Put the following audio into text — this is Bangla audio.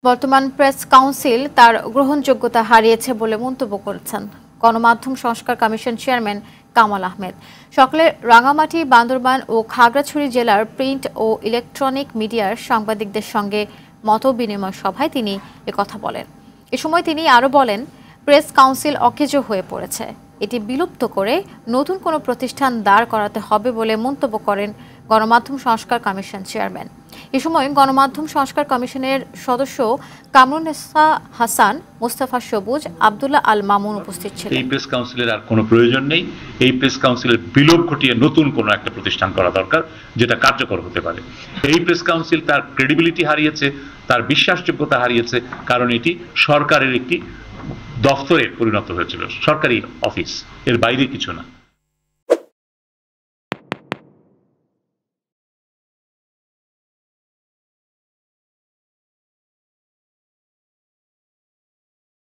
বর্তমান প্রেস কাউন্সিল তার গ্রহণযোগ্যতা হারিয়েছে বলে মন্তব্য করেছেন গণমাধ্যম সংস্কার কমিশন চেয়ারম্যান কামাল আহমেদ। সকালে রাঙামাটি, বান্দরবান ও খাগড়াছড়ি জেলার প্রিন্ট ও ইলেকট্রনিক মিডিয়ার সাংবাদিকদের সঙ্গে মতবিনিময় সভায় তিনি একথা বলেন। এ সময় তিনি আরও বলেন, প্রেস কাউন্সিল অকেজো হয়ে পড়েছে, এটি বিলুপ্ত করে নতুন কোনো প্রতিষ্ঠান দাঁড় করাতে হবে বলে মন্তব্য করেন গণমাধ্যম সংস্কার কমিশন চেয়ারম্যান। এ সময় গণমাধ্যম সংস্কার কমিশনের সদস্য কামরুন্নেসা হাসান, মোস্তফা সবুজ, আব্দুল্লাহ আল মামুন উপস্থিত ছিলেন। এই প্রেস কাউন্সিলের আর কোনো প্রয়োজন নেই। এই প্রেস কাউন্সিলের বিলোপ ঘটিয়ে নতুন কোনো একটা প্রতিষ্ঠান করা দরকার, যেটা কার্যকর হতে পারে। এই প্রেস কাউন্সিল তার ক্রেডিবিলিটি হারিয়েছে, তার বিশ্বাসযোগ্যতা হারিয়েছে, কারণ এটি সরকারের একটি দফতরে পরিণত হয়েছিল, সরকারি অফিস, এর বাইরে কিছু না।